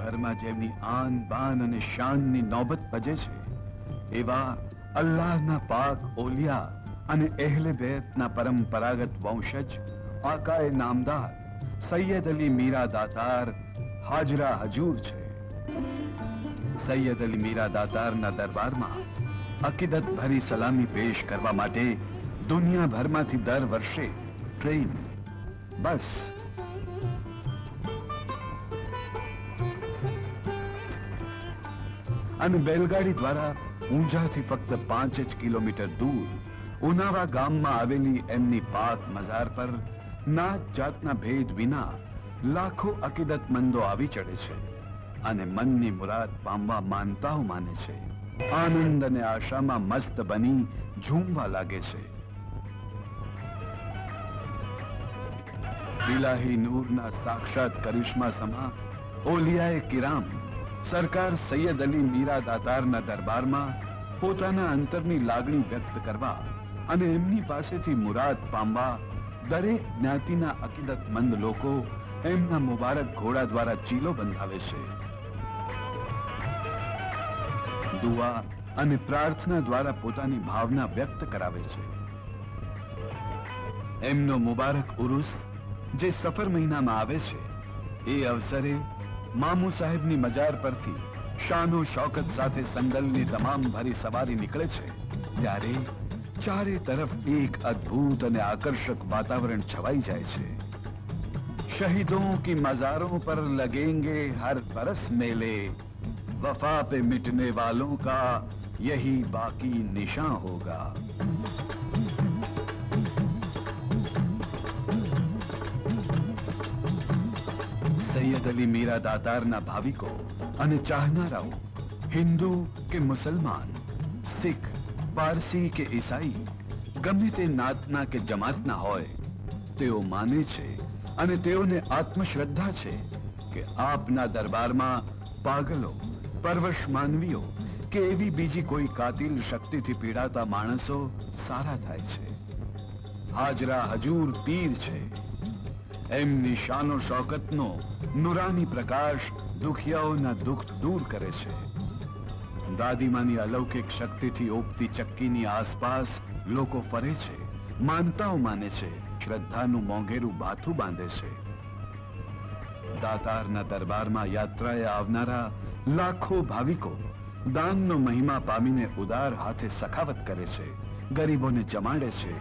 દુનિયાભરમાં જેમની આન બાન અને શાનની નોબત પજે છે, એવા અલ્લાહના પાક ઓલિયા અને અહેલે બેતના પરંપરાગત વંશજ આકાએ નામદાર સૈયદ અલી મીરા દાતાર હાજરા હજૂર છે. સૈયદ અલી મીરા દાતારના દરબારમાં અકીદત ભરી સલામી પેશ કરવા માટે દુનિયાભરમાંથી દર વર્ષે ટ્રેન, બસ અને બેલગાડી દ્વારા ઊંઝાથી ફક્ત 5 જ કિલોમીટર દૂર ઉનાવા ગામમાં આવેલી એમની પાક મઝાર પર નાત જાતના ભેદ વિના લાખો અકીદતમંદો આવી ચડે છે અને મનની મુરાદ પામવા માનતાઓ માને છે. આનંદ અને આશામાં મસ્ત બની ઝૂમવા લાગે છે. ઇલાહી નૂરના સાક્ષાત કરિશ્મા સમા ઓલિયાએ કિરામ સરકાર સૈયદ અલી મીરા દાતારના દરબારમાં પોતાના અંતરની લાગણી વ્યક્ત કરવા અને એમની પાસેથી મુરાદ પામવા દરેક જ્ઞાતિના અકીદતમંદ લોકો એમના મુબારક ઘોડા દ્વારા ચીલો બંધાવે છે. દુઆ અને પ્રાર્થના દ્વારા પોતાની ભાવના વ્યક્ત કરાવે છે. એમનો મુબારક ઉરુસ જે સફર મહિનામાં આવે છે, એ અવસરે મામુ સાહેબની મજાર પરથી શાનો શૌકત સાથે સંદલની તમામ ભરી સવારી નીકળે છે, ત્યારે ચારે તરફ એક અદ્ભુત અને આકર્ષક વાતાવરણ છવાઈ જાય છે. शहीदों की मजारों पर लगेंगे हर बरस मेले, वफा पे मिटने वालों का यही बाकी निशान होगा. सैयद अली मीरा दाताરના ભાવિકો અને ચાહનારાઓ હિન્દુ કે મુસલમાન, સિખ, પારસી કે ઈસાઈ, ગમે તે નાતના કે જમાતના હોય, તેઓ માને છે અને તેઓને આત્મશ્રદ્ધા છે કે આપના દરબારમાં પાગલો, પરવશ માનવીઓ કે એવી બીજી કોઈ કાતિલ શક્તિથી પીડાતા માણસો સારા થાય છે. હાજરા હજૂર પીર છે. એમની શાનો શૌકતનો નુરાની પ્રકાશ દુખિયાઓના દુઃખ દૂર કરે છે. દાદીમાની અલૌકિક શક્તિથી ઓપતી ચક્કીની આસપાસ લોકો ફરે છે, માનતાઓ માને છે, શ્રદ્ધાનું મોંઘેરું બાથું બાંધે છે. દાતારના દરબારમાં યાત્રાએ આવનારા લાખો ભાવિકો દાનનો મહિમા પામીને ઉદાર હાથે સખાવત કરે છે, ગરીબોને જમાડે છે,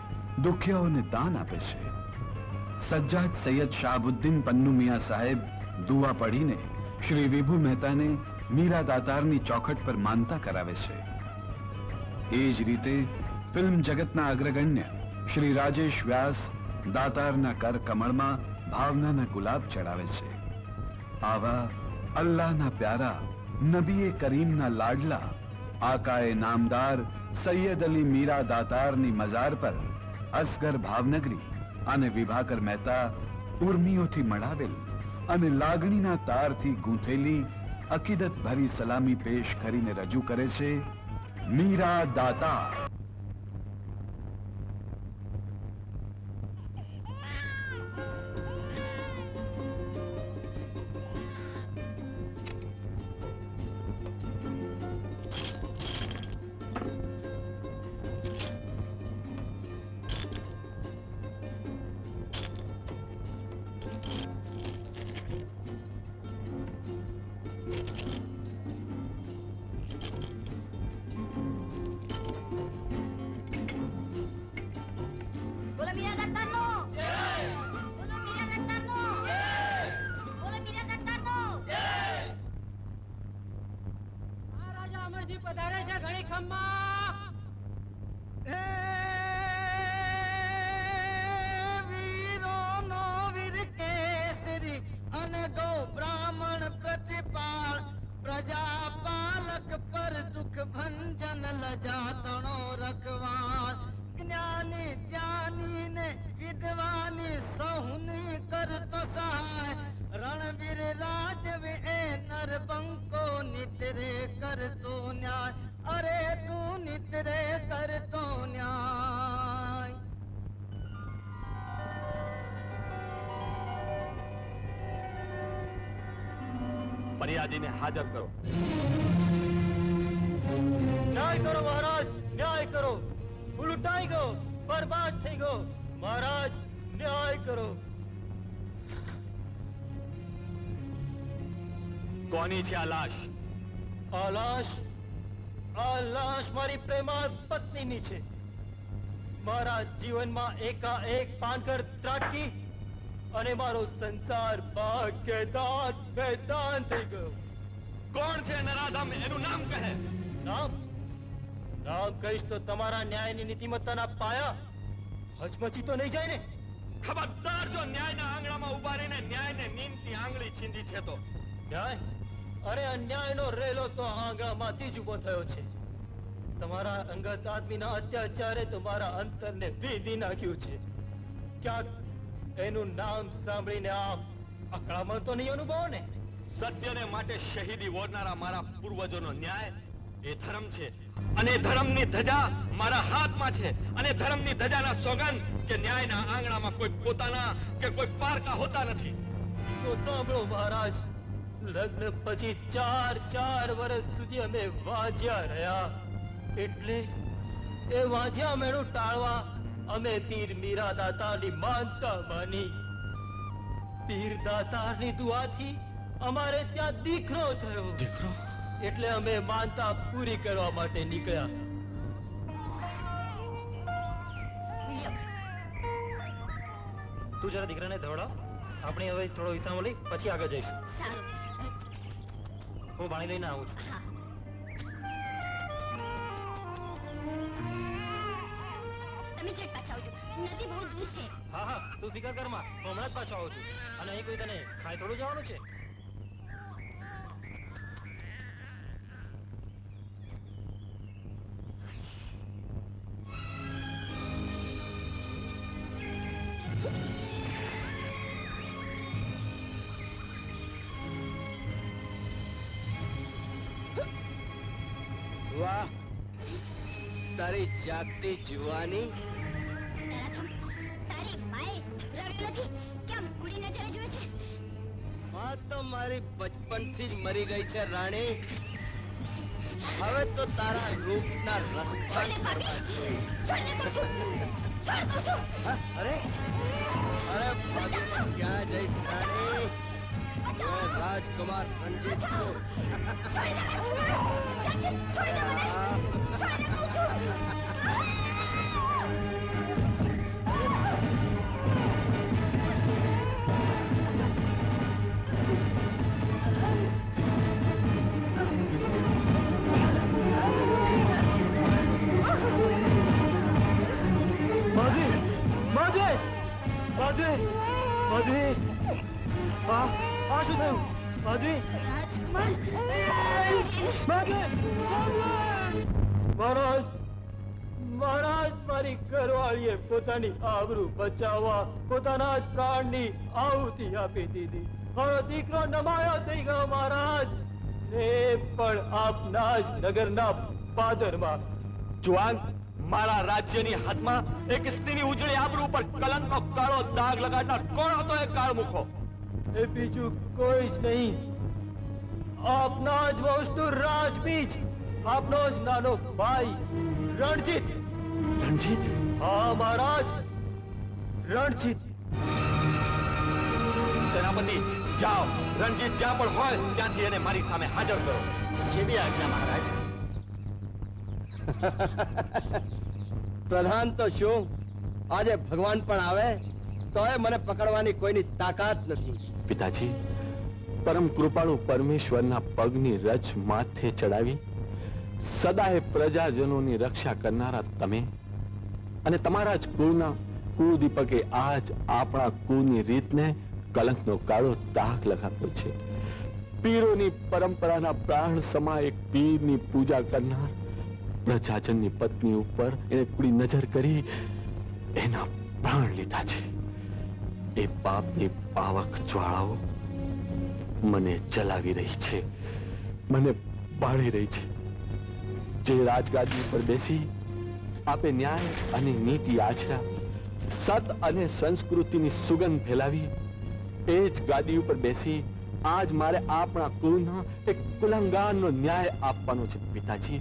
દુખિયાઓને દાન આપે છે. સજ્જાદ સૈયદ શાહબુદ્દીન પન્નુ મિયા સાહેબ દુઆ પઢીને શ્રી વિભુ મહેતાને મીરા દાતારની ચોખટ પર માનતા કરાવે છે. એ જ રીતે ફિલ્મ જગતના અગ્રગણ્ય શ્રી રાજેશ વ્યાસ દાતારના કર કમળમાં ભાવનાના ગુલાબ ચડાવે છે. આવા અલ્લાહના પ્યારા નબીએ કરીમના લાડલા આકાએ નામદાર સૈયદ અલી મીરા દાતારની મઝાર પર અસગર ભાવનગરી અને વિભાકર મહેતા ઉર્મિયોથી મળાવેલ અને લાગણીના તારથી ગૂંથેલી અકીદત ભરી સલામી પેશ કરીને રજૂ કરે છે મીરા દાતાર. ફરિયાદીને હાજર કરો. ન્યાય કરો મહારાજ, ન્યાય કરો. હું લૂંટાઈ ગયો, બરબાદ થઈ ગયો. મહારાજ ન્યાય કરો. કોની છે આ લાશ? આ લાશ મારી પ્રેમાળ પત્નીની છે. મારા જીવનમાં એકાએક પાનખર ત્રાટકી અને મારો સંસાર ભાગ્યદાન બેદાન થઈ ગયો. કોણ છે નરાધમ? એનું નામ કહે. નામ કહીશ તો તમારા ન્યાયની નીતિમત્તાના પાયા હચમચી તો નહીં જાય ને? ખબરદાર, જો ન્યાયના આંગણામાં ઉભા રહીને ન્યાયને નીમતી આંગળી છીંધી છે તો. ન્યાય? અરે અન્યાયનો રેલો તો આંગણામાંથી જ ઉભો થયો છે. તમારા અંગત આદમીના અત્યાચારે તો મારા અંતરને ભીંધી નાખ્યું છે. ક્યાંક એનું નામ સાંભળીને આપ અકળામણ તો નહીં અનુભવો ને? સત્યને માટે શહીદી વોરનારા મારા પૂર્વજોનો ન્યાય એ ધર્મ છે, અને ધર્મની ધજા મારા હાથમાં છે. અને ધર્મની ધજાના સોગંદ કે ન્યાયના આંગણામાં કોઈ પોતાના કે કોઈ પારકા હોતા નથી. તો સાંભળો મહારાજ, લગ્ન પછી 4 વર્ષ સુધી અમે વાંજ્યા રહ્યા. એટલે એ વાંજ્યા મેળું ટાળવા અમે પીર મીરા દાતારની માનતા માની. પીર દાતારની દુઆથી અમારે ત્યાં દીકરો થયો. દીકરો? એટલે અમે માનતા પૂરી કરવા માટે નીકળ્યા. તું જરા દીકરાને ધવડાવ. આપણે હવે થોડો વિસામો લઈ પછી આગળ જઈશું. સારું. હું પાણી લઈને આવું છું. હા. તમે ઝટ પાછા આવજો. નદી બહુ દૂર છે. હા, તું ફિકર કર માં, હું હમણાં જ પાછો આવું છું. અને અહીં કોઈ તને ખાઈ થોડું જવાનું છે? વાહ, તારી જાગતી જુવાની. નરાધમ, તારી માએ ધવરાવ્યો નથી કે આમ કુડી નજરે જુએ છે? માં તો મારી બચપનથી જ મરી ગઈ છે રાણી. હવે તો તારા રૂપના રસ્તા છોડને પાપી, છોડને કહું છું. છોડ કહું છું. અરે ભાગીને ક્યાં જઈશ રાણી? બચાવો. હું રાજકુમાર રણજીત છું. છોડી દે મને. રંજીત, છોડી દે મને. છોડી દે કહું છું. માધવી, આ શું થયું? માધવી, રાજકુમાર, મહારાજ, મારી ઘરવાળીએ પોતાની આબરૂ બચાવવા પોતાના જ પ્રાણની આહુતિ આપી દીધી. મારો દીકરો નમાયો થઈ ગયો મહારાજ. એ પણ આપના જ નગરના પાદરમાં. જુવાન, મારા રાજ્યની હદમાં એક સ્ત્રીની ઉજળી આબરૂ પર કલંકનો કાળો દાગ લગાડનાર કોણ હતો? એ કાળમુખો એ બીજું કોઈ જ નહીં, આપના જ વંશનું રાજબીજ, આપનો જ નાનો ભાઈ રણજીત. રણજીત? હા મહારાજ, રણજીત. સેનાપતિ, જાઓ, રણજીત જ્યાં પણ હોય ત્યાંથી એને મારી સામે હાજર કરો. જે બી આજ્ઞા મહારાજ. પ્રધાન તો શું, આજે ભગવાન પણ આવે તોય મને પકડવાની કોઈની તાકાત નથી. પિતાજી, પરમ કૃપાળુ પરમેશ્વરના પગની રજ માથે ચડાવી સદાય પ્રજાજનોની રક્ષા કરનારા તમે અને તમારા જ કુળના કુળદીપકે આજ આપણા કુળની રીતને કલંકનો કાળો દાગ લગાવ્યો છે. પીરોની પરંપરાના પ્રાણ સમા એક પીરની પૂજા કરનાર પ્રજાજનની પત્ની ઉપર એને કુડી નજર કરી એના પ્રાણ લીધા છે. એ પાપની પાવક જ્વાળાઓ મને જલાવી રહી છે, મને બાળી રહી છે. જે રાજગાદી પર બેસી આપે ન્યાય અને નીતિ આચરા, સત અને સંસ્કૃતિની સુગંધ ફેલાવી, એ જ ગાદી ઉપર બેસી આજ મારે આપણા કુળના એક કુલંગારનો ન્યાય આપવાનો છે પિતાજી.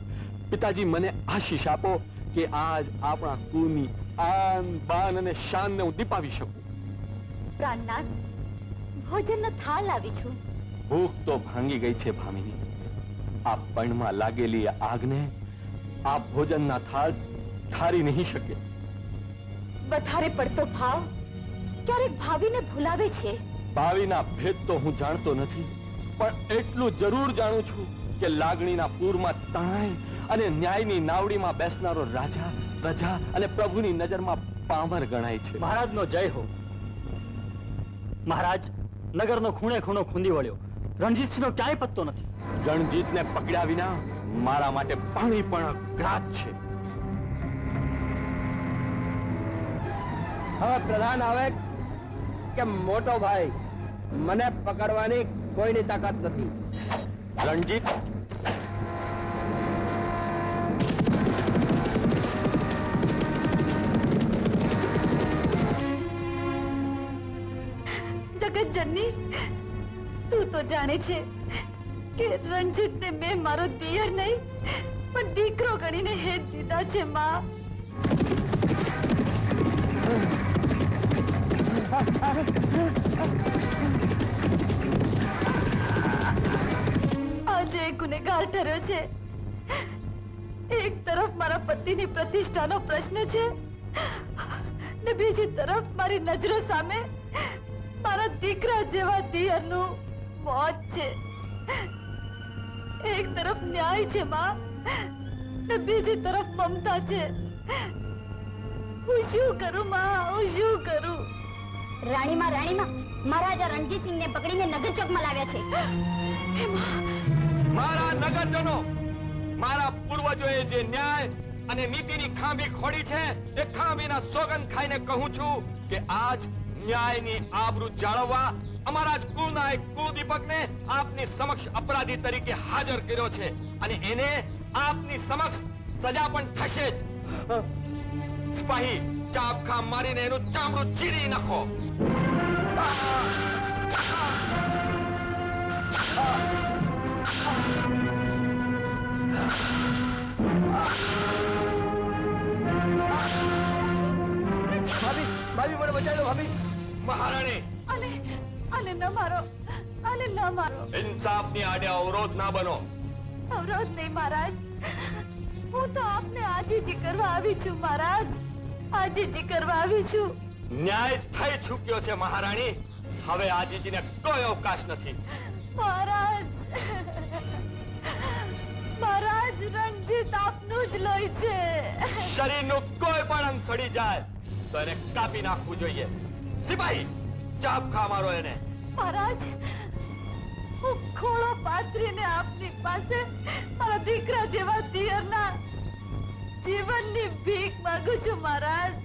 પિતાજી, મને આશીષ આપો કે આજ આપણા કુળની આન બાન અને શાનને હું દીપાવી શકું. પ્રાણનાથ, ભોજનનો થાળ લાવી છું. ભૂખ તો ભાંગી ગઈ છે ભામિની. આ પણમાં લાગેલી આગને આ ભોજનના થાળ ઠારી નહીં શકે. વધારે પડતો ભાવ ક્યારેક ભાવીને ભૂલાવે છે. ભાવિના ભેદ તો હું જાણતો નથી, પણ એટલું જરૂર જાણું છું કે લાગણીના પૂરમાં તણાઈ અને ન્યાયની નાવડીમાં બેસનારો રાજા, પ્રજા અને પ્રભુની નજરમાં પામર ગણાય છે. મહારાજનો જય હો. મહારાજ, નગરનો ખૂણે ખૂણો ખૂંદી વળ્યો. રણજીતસિંહનો ક્યાંય પત્તો નથી. રણજીતને પકડ્યા વિના મારા માટે પાણી પણ ગ્રાજ છે. હવે પ્રધાન આવે કે મોટો ભાઈ, મને પકડવાની કોઈની તાકાત નથી. રણજીત, જગતજનની, તું તો જાણે છે કે રણજીતને મેં મારો દિયર નહીં પણ દીકરો ગણીને હેત દીધા છે. માં, આજે એક ગુનેગાર ઠર્યો છે. એક તરફ મારા પતિની પ્રતિષ્ઠાનો પ્રશ્ન છે ને બીજી તરફ મારી નજરો સામે મારા દીકરા જેવા દિયરનું મોત છે. એક તરફ ન્યાય છે માં, ને બીજી તરફ મમતા છે. હું શું કરું માં, હું શું કરું? રાણીમાં મહારાજા રણજીતસિંહને પકડીને નગર ચોકમાં લાવ્યા છે. મારા નગરજનો, મારા પૂર્વજોએ જે ન્યાય અને નીતિની ખામી ખોડી છે, એ ખામીના સોગંદ ખાઈને કહું છું કે આજ ન્યાયની આબરૂ જાળવવા અમારા જ કુળના એક કુળદીપકને આપની સમક્ષ અપરાધી તરીકે હાજર કર્યો છે, અને એને આપની સમક્ષ સજા પણ થશે જ. સિપાહી, ચાબખા મારીને એનું ચામડું ચીરી નાખો. ભાભી, ભાભી મને બચાવી લો ભાભી. મહારાણી, અને ન મારો, અને ન મારો. ઇન્સાફની આડે અવરોધ ના બનો. અવરોધ નહીં મહારાજ, હું તો આપને આજીજી કરવા આવી છું મહારાજ, આજીજી કરવા આવી છું. ન્યાય થઈ ચૂક્યો છે મહારાણી. હવે આજીજીને કોઈ અવકાશ નથી. મહારાજ, મહારાજ, રણજીત આપનું જ લોહી છે. શરીરનું કોઈ પણ અંગ સડી જાય તો એને કાપી નાખવું જોઈએ. સિપાહી, ચાબખા મારો એને. મહારાજ, હું ખોળો પાથરીને આપની પાસે મારા દીકરા જેવા દિયરના જીવનની ભીખ માંગુ છું મહારાજ.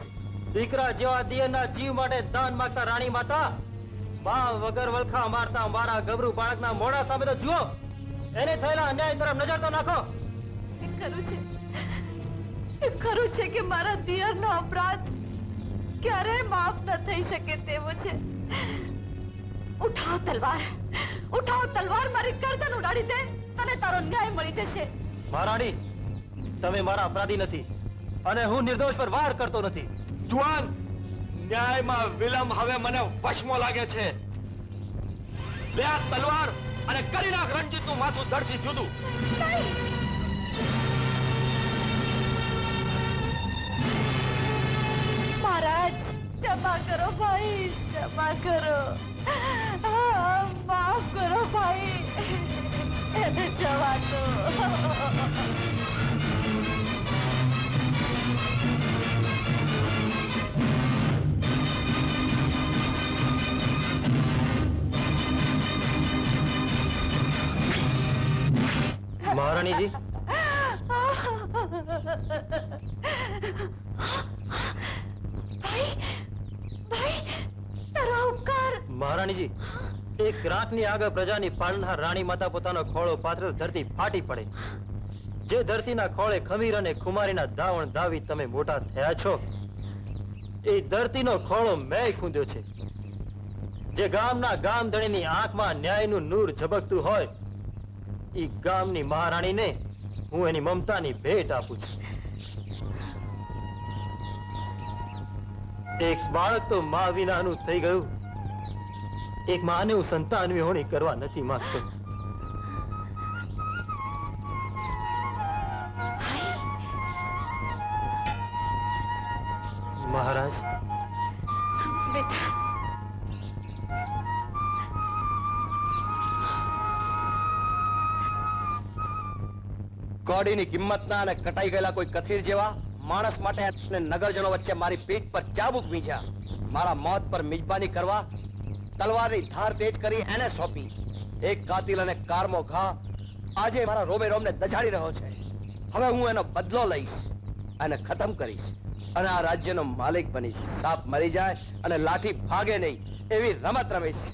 દીકરા જેવા દિયરના જીવ માટે દાન માંગતા રાણી માતા, બા વગર વલખા મારતા મારા ગબરૂ બાળકના મોઢા સામે તો જુઓ. એને થયેલા અન્યાય તરફ નજર તો નાખો. એ ખરું છે કે મારા દિયરનો અપરાધ ક્યારેય માફ ન થઈ શકે તેવો છે. ઉઠાવ તલવાર, ઉઠાવ તલવાર, મારી ગરદન ઉડાડી દે, તને તારો ન્યાય મળી જશે. મહારાણી, તમે મારા અપરાધી નથી અને હું નિર્દોષ પર વાર કરતો નથી. જુવાન, ન્યાયમાં વિલંબ હવે મને વશમો લાગે છે. લે આ તલવાર અને કરી નાખ રણજીતનું માથું ધડથી જુદું. મહારાજ, ક્ષમા કરો ભાઈ, ક્ષમા કરો. માફ કરો ભાઈ, એને જવા દો. મહારાણીજી, ભાઈ, ભાઈ, તારો ઉપકાર. મહારાણીજી, એક રાતની આગળ પ્રજાની પાલનહાર રાણી માતા પોતાનો ખોળો પાથરે ધરતી ફાટી પડે. જે ધરતીના ખોળે ખમીર અને ખુમારીના ધાવણ ધાવી તમે મોટા થયા છો, એ ધરતીનો ખોળો મેં ખૂંદ્યો છે. જે ગામના ગામધણીની આંખમાં ન્યાયનું નૂર ઝબકતું હોય, ઈ ગામની મહારાણીને હું એની મમતાની ભેટ આપું છું. એક બાળક તો મા વિનાનું થઈ ગયું. એક માને હું સંતાન વિહોણી કરવા નથી માંગતો. મહારાજ, બેટા, કોડીની કિંમતના અને કટાઈ ગયેલા કોઈ કથીર જેવા માણસ માટે અને નગરજનો વચ્ચે મારી પીઠ પર ચાબુક વીંઝ્યા. મારા મોત પર મિજબાની કરવા તલવારની ધાર તેજ કરી એને સોંપી. એક કાતિલ અને કારમો ઘા આજે મારા રોમે રોમને દજાડી રહ્યો છે. હવે હું એનો બદલો લઈશ, અને ખતમ કરીશ, અને આ રાજ્યનો માલિક બનીશ. સાપ મરી જાય અને લાઠી ભાગે નહીં એવી રમત રમીશ.